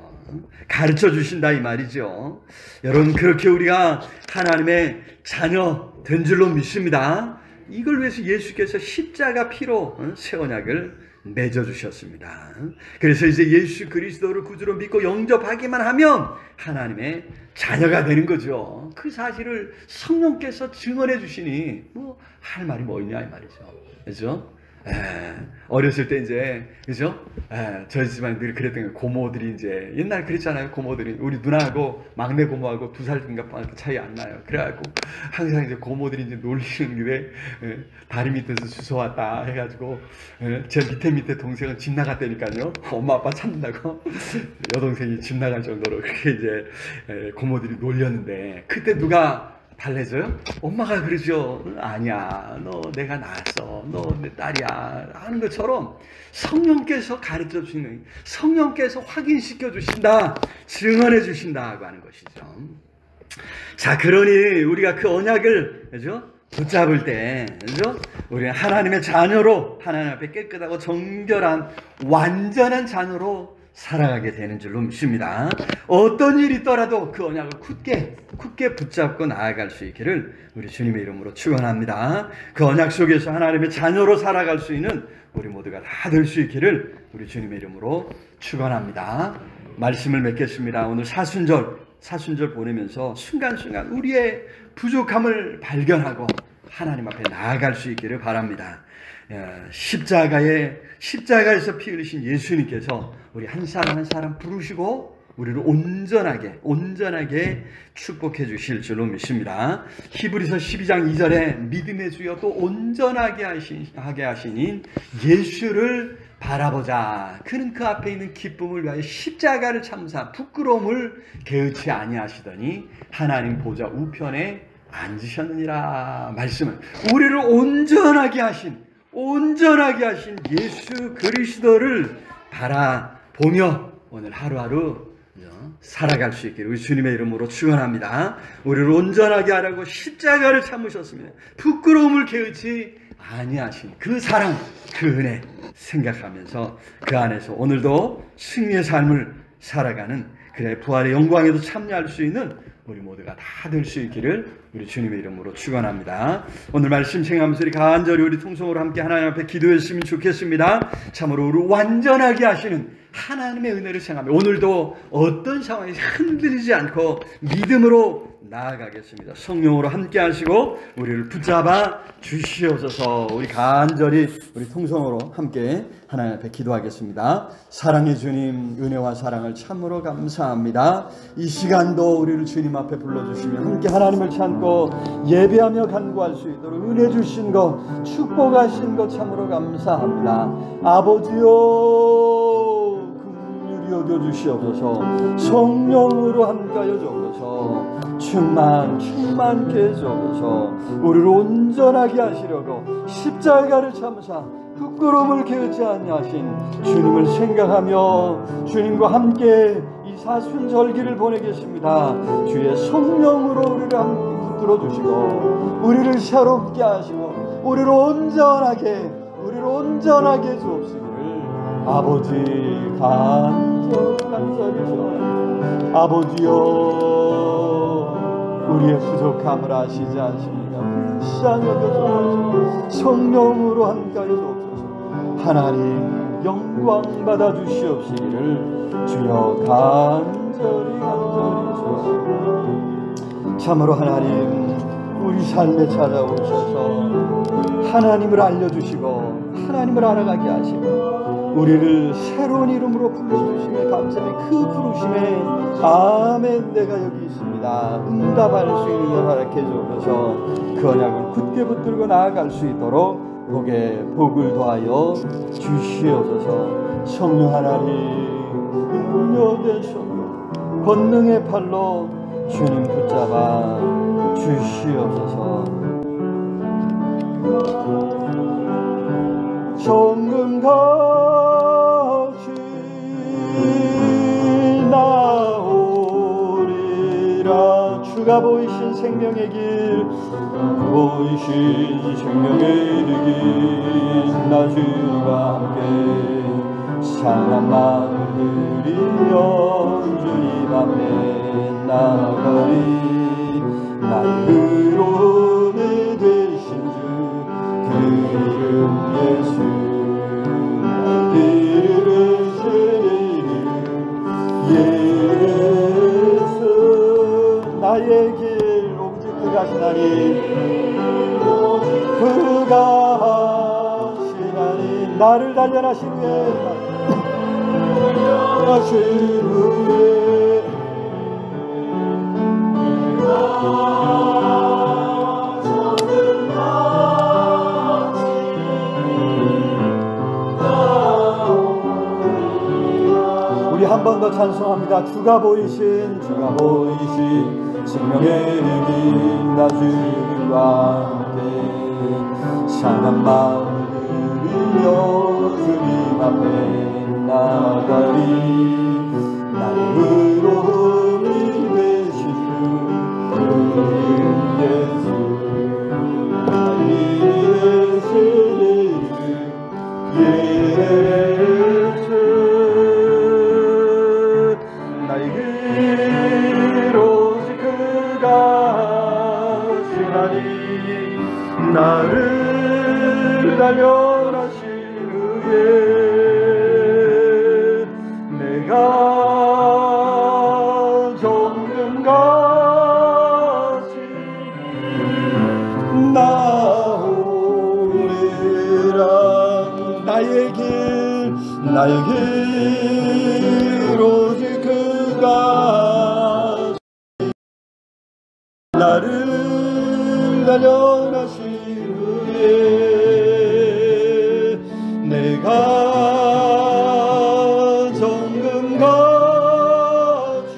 가르쳐 주신다 이 말이죠. 여러분, 그렇게 우리가 하나님의 자녀 된 줄로 믿습니다. 이걸 위해서 예수께서 십자가 피로 새 언약을 맺어주셨습니다. 그래서 이제 예수 그리스도를 구주로 믿고 영접하기만 하면 하나님의 자녀가 되는 거죠. 그 사실을 성령께서 증언해 주시니 뭐 할 말이 뭐 있냐 이 말이죠. 그렇죠? 어렸을 때 이제 그죠? 저희 집안 늘 그랬던 거예요. 고모들이 이제 옛날 그랬잖아요. 고모들이 우리 누나하고 막내 고모하고 2살인가 차이 안 나요. 그래갖고 항상 이제 고모들이 이제 놀리는 길에 다리 밑에서 주워 왔다 해가지고 제 밑에 동생은 집 나갔다니까요. 엄마 아빠 찾는다고 여동생이 집 나갈 정도로 그렇게 이제 고모들이 놀렸는데 그때 누가 달래줘요? 엄마가 그러죠. 아니야, 너 내가 낳았어, 너 내 딸이야 하는 것처럼 성령께서 가르쳐 주시는, 성령께서 확인시켜 주신다, 증언해 주신다고 하는 것이죠. 자, 그러니 우리가 그 언약을 그죠? 붙잡을 때 그죠? 우리는 하나님의 자녀로 하나님 앞에 깨끗하고 정결한 완전한 자녀로 살아가게 되는 줄로 믿습니다. 어떤 일이 있더라도 그 언약을 굳게 붙잡고 나아갈 수 있기를 우리 주님의 이름으로 축원합니다. 그 언약 속에서 하나님의 자녀로 살아갈 수 있는 우리 모두가 다 될 수 있기를 우리 주님의 이름으로 축원합니다. 말씀을 맺겠습니다. 오늘 사순절 보내면서 순간순간 우리의 부족함을 발견하고 하나님 앞에 나아갈 수 있기를 바랍니다. 십자가에서 피 흘리신 예수님께서 우리 한 사람 부르시고 우리를 온전하게 축복해 주실 줄로 믿습니다. 히브리서 12장 2절에 믿음의 주여 또 온전하게 하시니 예수를 바라보자. 그는 그 앞에 있는 기쁨을 위하여 십자가를 참사 부끄러움을 게으치 아니하시더니 하나님 보좌 우편에 앉으셨느니라. 말씀은 우리를 온전하게 하신 예수 그리스도를 바라보며 오늘 하루하루 살아갈 수 있기를 우리 주님의 이름으로 축원합니다. 우리를 온전하게 하라고 십자가를 참으셨습니다. 부끄러움을 게으치 아니하신 그 사랑, 그 은혜 생각하면서 그 안에서 오늘도 승리의 삶을 살아가는 그래 부활의 영광에도 참여할 수 있는 우리 모두가 다 될 수 있기를 우리 주님의 이름으로 축원합니다. 오늘 말씀 생각하면서 우리 간절히 우리 통성으로 함께 하나님 앞에 기도했으면 좋겠습니다. 참으로 우리 완전하게 하시는 하나님의 은혜를 생각하며 오늘도 어떤 상황이 흔들리지 않고 믿음으로 나아가겠습니다. 성령으로 함께 하시고 우리를 붙잡아 주시옵소서. 우리 간절히 우리 통성으로 함께 하나님 앞에 기도하겠습니다. 사랑의 주님, 은혜와 사랑을 참으로 감사합니다. 이 시간도 우리를 주님 앞에 불러주시며 함께 하나님을 찾고 예배하며 간구할 수 있도록 은혜 주신 것, 축복하신 것 참으로 감사합니다. 아버지요, 여겨주시옵소서. 성령으로 함께하여 주옵소서. 충만케 해주옵소서. 우리를 온전하게 하시려고 십자가를 참으사 부끄러움을 깨우지 아니하신 주님을 생각하며 주님과 함께 이 사순절기를 보내겠습니다. 주의 성령으로 우리를 함께 붙들어 주시고 우리를 새롭게 하시고 우리를 온전하게 해주옵시기를 아버지 간절히 좋아요. 아버지여, 우리의 부족함을 아시지 않습니까? 불쌍히 여겨주옵소서. 성령으로 함께하여 주옵소서. 하나님 영광 받아 주시옵시기를 주여 간절히 좋아요. 참으로 하나님 우리 삶에 찾아오셔서 하나님을 알려주시고 하나님을 알아가게 하시고 우리를 새로운 이름으로 불러주시며 감사의 그 부르심에 아멘 내가 여기 있습니다 응답할 수 있는 걸 허락해 주셔서 그 언약을 굳게 붙들고 나아갈 수 있도록 복을 더하여 주시옵소서. 성령 하나님 능력의 성령 권능의 팔로 주님 붙잡아 주시옵소서. 정금같이 나오리라. 주가 보이신 생명의 길 보이신 생명의 길 나 주와 함께 상한 마음을 들이며 주님 앞에 나아가리. 나의 의로움이 되신 주 그 이름 예수 예수 나의 길 오직 그가 하시나니 그가 하시나니 나를 단련하신 후에 하신 후에 우리 한 번 더 찬송합니다. 주가 보이신 생명의 길 나 주님과 함께 상한 마음을 들이며 주님 앞에 나아가리. 나의 의로움이 되신 주 예수 나의 되신 예수 나의 길 오직 그가 하시나니 나를 단련하신 후에 내가 정금같이 나오리라. 나의 길 오직 그가 나를 단련하신 후에 내가 정금같이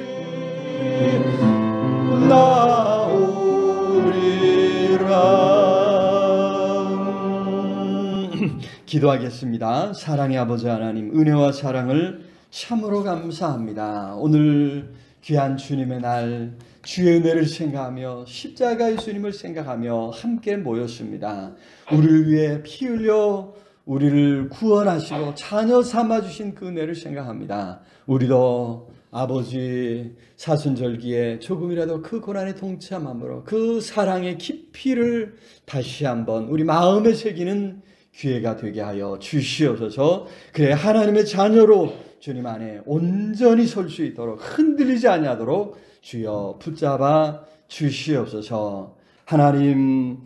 나오리라. 기도하겠습니다. 사랑의 아버지 하나님, 은혜와 사랑을 참으로 감사합니다. 오늘 귀한 주님의 날 주의 은혜를 생각하며 십자가 예수님을 생각하며 함께 모였습니다. 우리를 위해 피 흘려 우리를 구원하시고 자녀 삼아주신 그 은혜를 생각합니다. 우리도 아버지 사순절기에 조금이라도 그 고난에 동참함으로 그 사랑의 깊이를 다시 한번 우리 마음에 새기는 기회가 되게 하여 주시옵소서. 그래 하나님의 자녀로 주님 안에 온전히 설 수 있도록 흔들리지 아니하도록 주여 붙잡아 주시옵소서. 하나님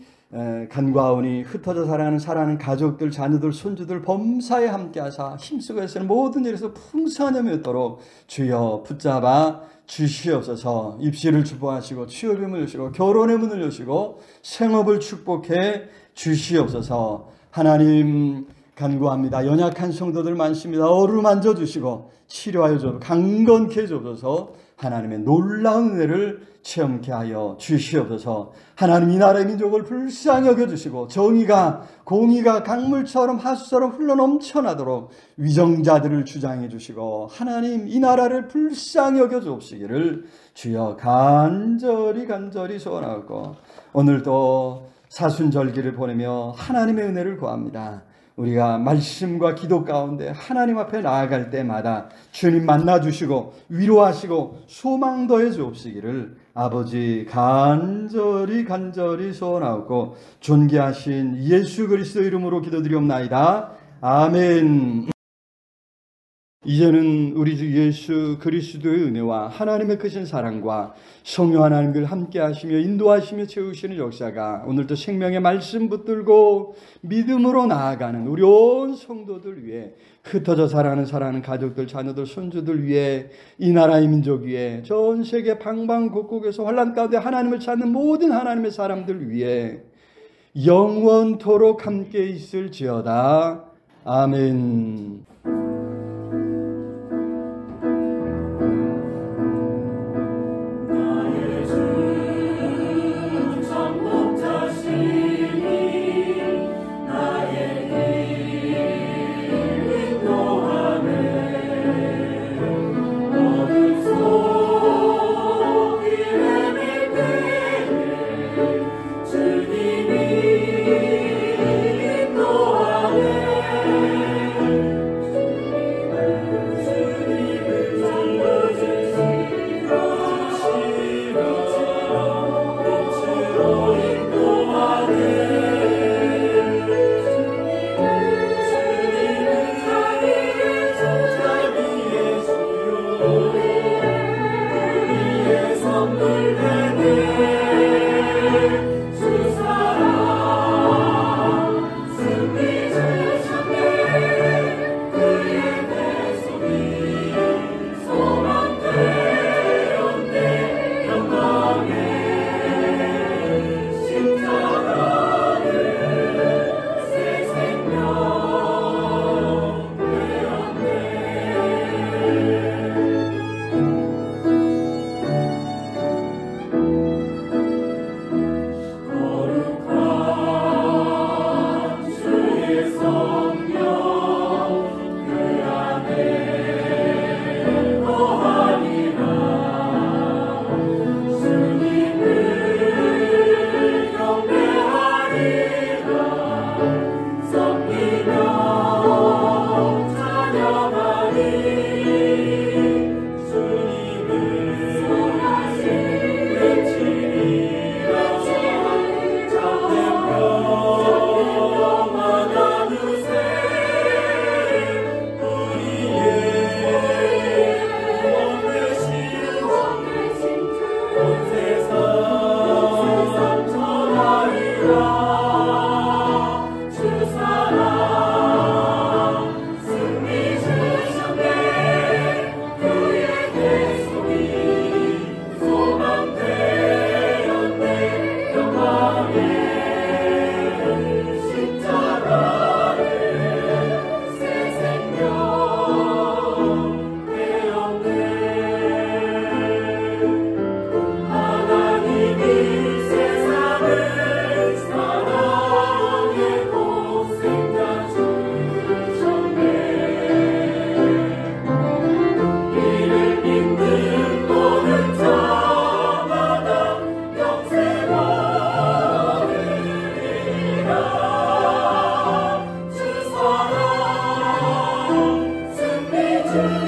간과하오니 흩어져 살아가는 가족들, 자녀들, 손주들 범사에 함께하사 힘쓰고 애쓰는 모든 일에서 풍성한 힘이 있도록 주여 붙잡아 주시옵소서. 입시를 축복하시고 취업의 문을 여시고 결혼의 문을 여시고 생업을 축복해 주시옵소서. 하나님 간구합니다. 연약한 성도들 많습니다. 어루만져 주시고 치료하여 주옵소서. 강건케 해주옵소서. 하나님의 놀라운 은혜를 체험케 하여 주시옵소서. 하나님 이 나라의 민족을 불쌍히 여겨주시고 정의가 공의가 강물처럼 하수처럼 흘러넘쳐나도록 위정자들을 주장해 주시고 하나님 이 나라를 불쌍히 여겨주옵시기를 주여 간절히 소원하고 오늘도 사순절기를 보내며 하나님의 은혜를 구합니다. 우리가 말씀과 기도 가운데 하나님 앞에 나아갈 때마다 주님 만나주시고 위로하시고 소망 더해 주옵시기를 아버지 간절히 소원하고 존귀하신 예수 그리스도 이름으로 기도드리옵나이다. 아멘. 이제는 우리 주 예수 그리스도의 은혜와 하나님의 크신 사랑과 성령 하나님을 함께 하시며 인도하시며 채우시는 역사가 오늘도 생명의 말씀 붙들고 믿음으로 나아가는 우리 온 성도들 위해 흩어져 살아가는 가족들, 자녀들, 손주들 위해 이 나라의 민족 위해 전 세계 방방곡곡에서 환난 가운데 하나님을 찾는 모든 하나님의 사람들 위해 영원토록 함께 있을지어다. 아멘.
주